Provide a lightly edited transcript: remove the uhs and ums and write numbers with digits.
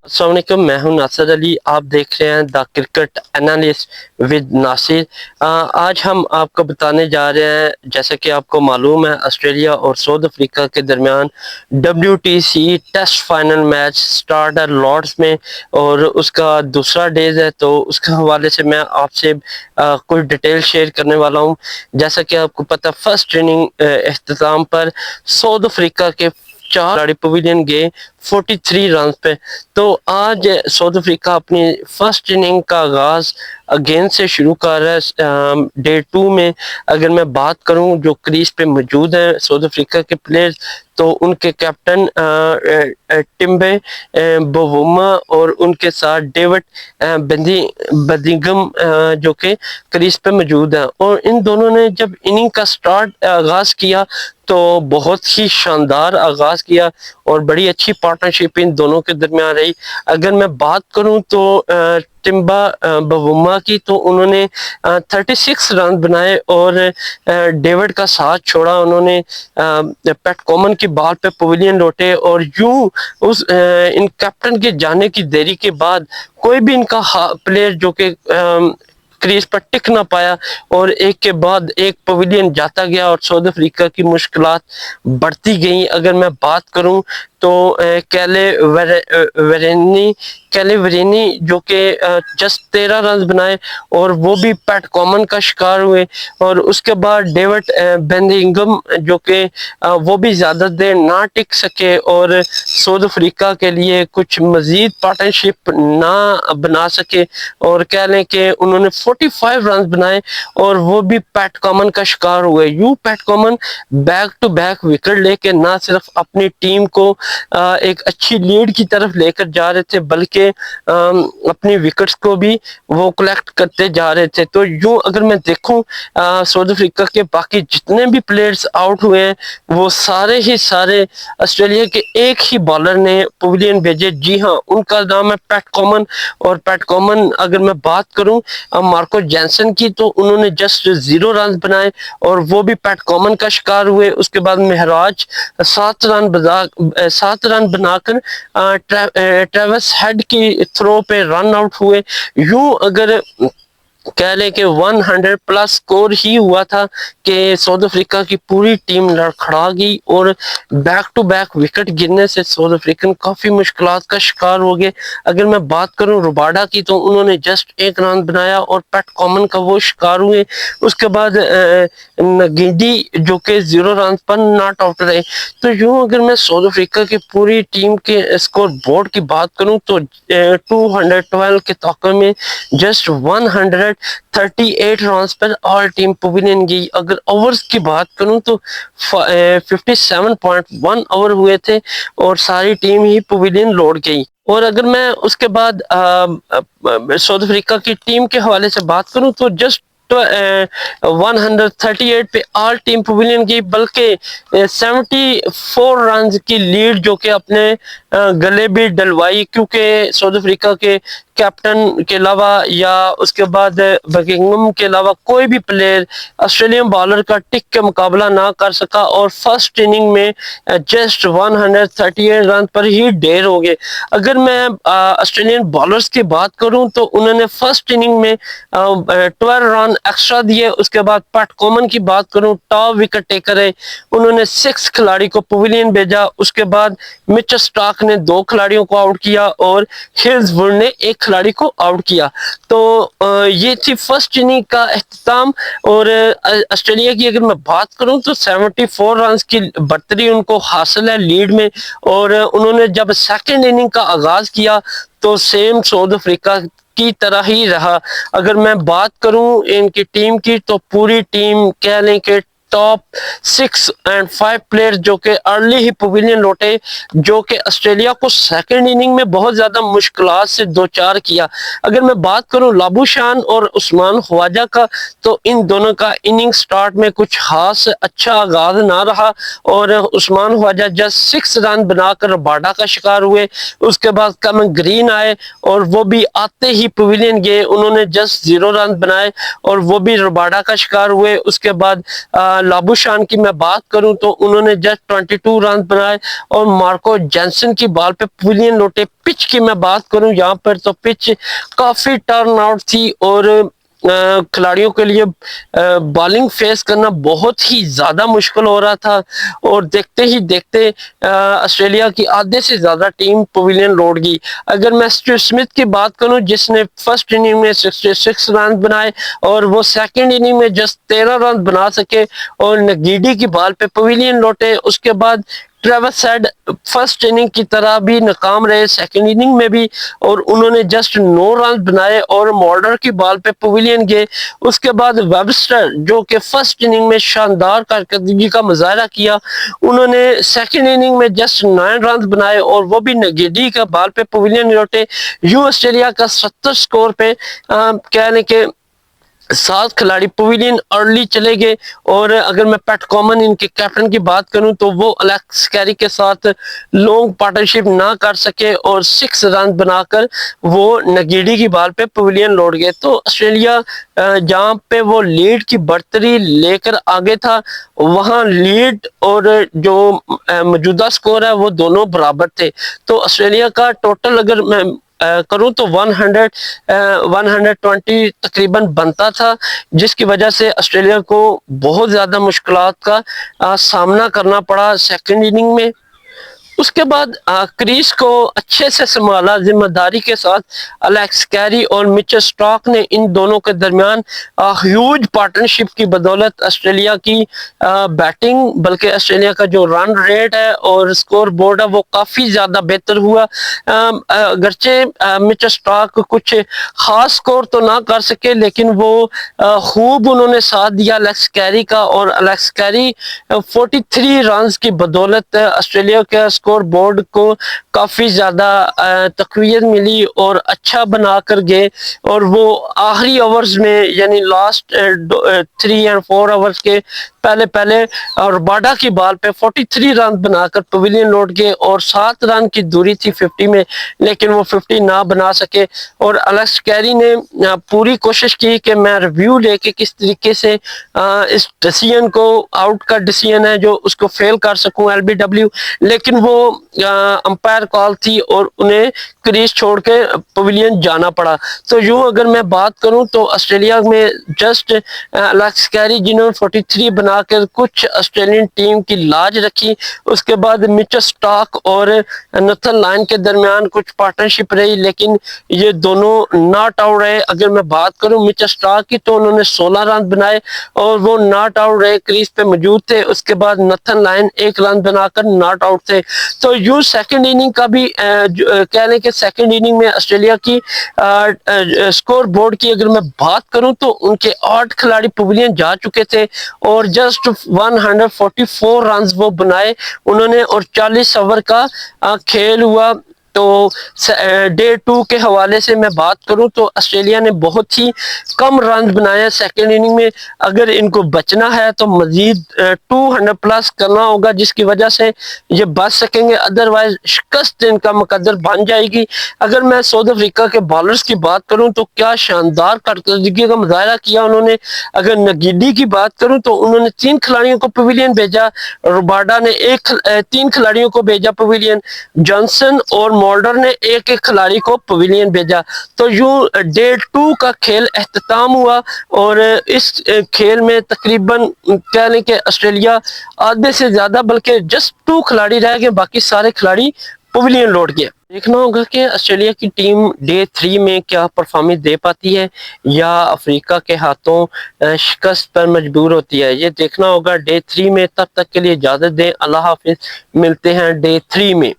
अस्सलाम वालेकुम, मैं हूं नासिर अली। आप देख रहे हैं the cricket analyst with Nasir. आज हम आपको बताने जा रहे हैं, जैसे कि आपको मालूम है, ऑस्ट्रेलिया और साउथ अफ्रीका के दरमियान WTC test final match start है लॉर्ड्स में और उसका दूसरा डेज है। तो उसके हवाले से मैं आपसे कुछ डिटेल शेयर करने वाला हूं। जैसा कि आपको पता, फर्स्ट इनिंग अख्ताम पर साउथ अफ्रीका के 4 खिलाड़ी पवेलियन गए 43 रन पे। तो आज साउथ अफ्रीका अपनी फर्स्ट इनिंग का आगाज अगेंस्ट से शुरू कर रहा है। डे 2 में अगर मैं बात करूं, जो क्रीज पे मौजूद हैं साउथ अफ्रीका के प्लेयर्स, तो उनके कैप्टन टिम्बे बवुमा और उनके साथ डेविड बदिंगम जो कि क्रीज पे मौजूद हैं। और इन दोनों ने जब इनिंग का स्टार्ट आगाज किया तो बहुत ही शानदार आगाज किया और बड़ी अच्छी पार्टनरशिप इन दोनों के दरमियान रही। अगर मैं बात करूं तो टिम्बा बवुमा की, तो उन्होंने 36 रन बनाए और डेविड का साथ छोड़ा। उन्होंने पैट कॉमन की बॉल पे पवेलियन लौटे और यूं उस इन कैप्टन के जाने की देरी के बाद कोई भी इनका प्लेयर जो कि क्रीज पर टिक ना पाया और एक के बाद एक पवेलियन जाता गया और साउथ अफ्रीका की मुश्किलात बढ़ती गई। अगर मैं बात करूं तो कैले वेरेनी जो कि जस्ट 13 रन बनाए और वो भी पैट कॉमन का शिकार हुए। और उसके बाद डेविड बेदिंगम जो कि वो भी ज़्यादा देर ना टिक सके और साउथ अफ्रीका के लिए कुछ मज़ीद पार्टनरशिप ना बना सके और कह लें कि उन्होंने 45 रन बनाए और वो भी पैट कॉमन का शिकार हुए। यूं Pat Cummins back to back wicket लेके ना सिर्फ अपनी टीम को एक अच्छी लीड की तरफ लेकर जा रहे थे, बल्कि अपनी विकेट्स को भी वो कलेक्ट करते जा रहे थे। तो यूं अगर मैं देखूं, साउथ अफ्रीका के बाकी जितने भी प्लेयर्स आउट हुए हैं वो सारे ही सारे ऑस्ट्रेलिया के एक ही बॉलर ने पवेलियन भेजे। जी हाँ, उनका नाम है पैट कॉमन। और पैट कॉमन अगर मैं बात करूं मार्को जैनसन की, तो उन्होंने जस्ट 0 रन बनाए और वो भी पैट कॉमन का शिकार हुए। उसके बाद महराज 7 रन बनाकर ट्रेविस हेड की थ्रो पे रन आउट हुए। यूं अगर कह लें कि 100 प्लस स्कोर ही हुआ था कि साउथ अफ्रीका की पूरी टीम लड़खड़ा गई और बैक टू बैक विकेट गिरने से साउथ अफ्रीकन काफ़ी मुश्किलात का शिकार हो गए। अगर मैं बात करूं रुबाडा की, तो उन्होंने जस्ट 1 रन बनाया और पैट कॉमन का वो शिकार हुए। उसके बाद नगीडी जो कि 0 रन पर नॉट आउट रहे। तो यूं अगर मैं साउथ अफ्रीका की पूरी टीम के स्कोर बोर्ड की बात करूं तो 212 के तौके में जस्ट 138 रन पर ऑल टीम पवेलियन गई। अगर ओवर्स की बात करूं तो 57.1 ओवर हुए थे और सारी टीम ही पवेलियन लौट गई। और अगर मैं उसके बाद साउथ अफ्रीका की टीम के हवाले से बात करूं तो जस्ट 138 पे ऑल टीम पवेलियन की, बल्कि 74 रन की लीड जो कि अपने गले भी डलवाई, क्योंकि साउथ अफ्रीका के कैप्टन के अलावा या उसके बाद बकिंगम के अलावा कोई भी प्लेयर ऑस्ट्रेलियन बॉलर का टिक के मुकाबला ना कर सका और फर्स्ट इनिंग में जस्ट 138 रन पर ही ढेर हो गए। अगर मैं ऑस्ट्रेलियन बॉलर्स की बात करूं तो उन्होंने फर्स्ट इनिंग में 12 रन एक्स्ट्रा दिए। उसके बाद पैट कॉमन की बात करूं, टॉप विकेट टेकर है, उन्होंने 6 खिलाड़ी को पवेलियन भेजा। उसके बाद मिचेल स्टार्क ने 2 खिलाड़ियों को आउट किया और हिल्सवुड ने 1 खिलाड़ी को आउट किया। तो ये थी फर्स्ट इनिंग का अख्ताम। और ऑस्ट्रेलिया की अगर मैं बात करूं तो 74 रन की बढ़तरी उनको हासिल है लीड में। और उन्होंने जब सेकंड इनिंग का आगाज किया तो सेम साउथ अफ्रीका की तरह ही रहा। अगर मैं बात करूं इनकी टीम की, तो पूरी टीम कह लें कि टॉप 6 और 5 प्लेयर जो कि अर्ली ही पवेलियन लौटे, जो कि ऑस्ट्रेलिया को सेकंड इनिंग में बहुत ज्यादा मुश्किलात से दो चार किया। अगर मैं बात करूं लाबुशान और उस्मान ख्वाजा का, तो इन दोनों का इनिंग स्टार्ट में कुछ खास अच्छा आगाज ना रहा और उस्मान ख्वाजा जस्ट 6 रन बनाकर बाडा का शिकार हुए। उसके बाद कैमरन ग्रीन आए और वो भी आते ही पवेलियन गए, उन्होंने जस्ट 0 रन बनाए और वो भी रबाडा का शिकार हुए। उसके बाद لابوشان کی میں بات کروں تو انہوں نے جسٹ 22 رن بنائے، اور مارکو جینسن کی بال پہ پویلین لوٹے۔ پچ کی میں بات کروں یہاں پر تو پچ کافی ٹرن آؤٹ تھی، اور کھلاڑیوں کے لیے بالنگ فیس کرنا بہت ہی زیادہ مشکل ہو رہا تھا، اور دیکھتے ہی دیکھتے آسٹریلیا کی آدھے سے زیادہ ٹیم پویلین لوٹ گئی۔ اگر میں اسٹیو اسمتھ کی بات کروں جس نے فرسٹ اننگ میں 66 رن بنائے، اور وہ سیکنڈ اننگ میں جسٹ 13 رن بنا سکے اور نگیڈی کی بال پہ پویلین لوٹے۔ اس کے بعد ٹریوس ہیڈ فرسٹ اننگ کی طرح بھی ناکام رہے سیکنڈ اننگ میں بھی، اور انہوں نے جسٹ 9 رن بنائے اور مولڈر کی بال پہ پویلین گئے۔ اس کے بعد ویبسٹر جو کہ فرسٹ اننگ میں شاندار کارکردگی کا مظاہرہ کیا، انہوں نے سیکنڈ اننگ میں جسٹ 9 رن بنائے اور وہ بھی نگیڈی کا بال پہ پویلین لوٹے۔ یوں آسٹریلیا کا 70 سکور پہ کہنے کے 7 کھلاڑی پویلین ارلی چلے گئے، اور اگر میں پیٹ کامن ان کے کیپٹن کی بات کروں تو وہ الیکس کیری کے ساتھ لانگ پارٹنرشپ نہ کر سکے، اور 6 رن بنا کر وہ نگیڈی کی بال پہ پویلین لوٹ گئے۔ تو آسٹریلیا جہاں پہ وہ لیڈ کی برتری لے کر آگے تھا، وہاں لیڈ اور جو موجودہ سکور ہے وہ دونوں برابر تھے۔ تو آسٹریلیا کا ٹوٹل اگر میں کروں تو 120 تقریباً بنتا تھا، جس کی وجہ سے آسٹریلیا کو بہت زیادہ مشکلات کا سامنا کرنا پڑا سیکنڈ اننگ میں۔ اس کے بعد کریس کو اچھے سے سنبھالا ذمہ داری کے ساتھ الیکس کیری اور مچل سٹارک نے۔ ان دونوں کے درمیان ہیوج پارٹنرشپ کی بدولت آسٹریلیا کی بیٹنگ، بلکہ آسٹریلیا کا جو رن ریٹ ہے اور سکور بورڈ ہے وہ کافی زیادہ بہتر ہوا۔ اگرچہ مچل سٹارک کچھ خاص سکور تو نہ کر سکے، لیکن وہ خوب انہوں نے ساتھ دیا الیکس کیری کا، اور الیکس کیری 43 رنز کی بدولت آسٹریلیا کے سکور بورڈ کو کافی زیادہ تقویت ملی اور اچھا بنا کر گئے، اور وہ آخری اوورز میں یعنی لاسٹ 3 اور 4 اوورز کے پہلے اور باڈا کی بال پہ 43 رن بنا کر پویلین لوٹ گئے، اور 7 رن کی دوری تھی 50 میں، لیکن وہ 50 نہ بنا سکے۔ اور الیکس کیری نے پوری کوشش کی کہ میں ریویو لے کے کس طریقے سے اس ڈیسیژن کو، آؤٹ کا ڈیسیژن ہے جو اس کو فیل کر سکوں ایل بی ڈبلیو، لیکن وہ امپائر کال تھی اور انہیں کریز چھوڑ کے پویلین جانا پڑا۔ تو یوں اگر میں بات کروں تو آسٹریلیا میں جسٹ الیکس کیری جنہوں نے 43 بنا کر کچھ آسٹریلین ٹیم کی لاج رکھی، اس کے بعد مچل سٹارک اور نتھن لائن کے درمیان کچھ پارٹنرشپ رہی، لیکن یہ دونوں ناٹ آؤٹ رہے۔ اگر میں بات کروں مچل سٹارک کی تو انہوں نے 16 رن بنائے اور وہ ناٹ آؤٹ رہے، کریز پہ موجود تھے۔ اس کے بعد نتھن لائن 1 رن بنا کر ناٹ آؤٹ تھے۔ تو یوں سیکنڈ اننگ کا بھی کہہ لیں کہ سیکنڈ اننگ میں آسٹریلیا کی سکور بورڈ کی اگر میں بات کروں تو ان کے 8 کھلاڑی پویلین جا چکے تھے، اور جسٹ 144 رنز وہ بنائے انہوں نے، اور 40 اوور کا کھیل ہوا۔ تو ڈے 2 کے حوالے سے میں بات کروں تو آسٹریلیا نے بہت ہی کم رن بنایا سیکنڈ اننگ میں۔ اگر ان کو بچنا ہے تو مزید 200 پلس کرنا ہوگا، جس کی وجہ سے یہ بچ سکیں گے، ادروائز شکست ان کا مقدر بن جائے گی۔ اگر میں ساؤتھ افریقہ کے بالرز کی بات کروں تو کیا شاندار کارکردگی کا مظاہرہ کیا انہوں نے۔ اگر نگیڈی کی بات کروں تو انہوں نے 3 کھلاڑیوں کو پویلین بھیجا، روباڈا نے 3 کھلاڑیوں کو بھیجا پویلین، جانسن اور مولڈر نے ایک کھلاڑی کو پویلین بھیجا۔ تو یوں ڈے 2 کا کھیل اختتام ہوا، اور اس کھیل میں تقریباً کہہ لیں کہ آسٹریلیا آدھے سے زیادہ بلکہ جسٹ 2 کھلاڑی رہ گئے، باقی سارے کھلاڑی پویلین لوٹ گئے۔ دیکھنا ہوگا کہ آسٹریلیا کی ٹیم ڈے 3 میں کیا پرفارمنس دے پاتی ہے یا افریقہ کے ہاتھوں شکست پر مجبور ہوتی ہے، یہ دیکھنا ہوگا ڈے 3 میں۔ تب تک کے لیے اجازت دیں، اللہ حافظ، ملتے ہیں ڈے 3 میں۔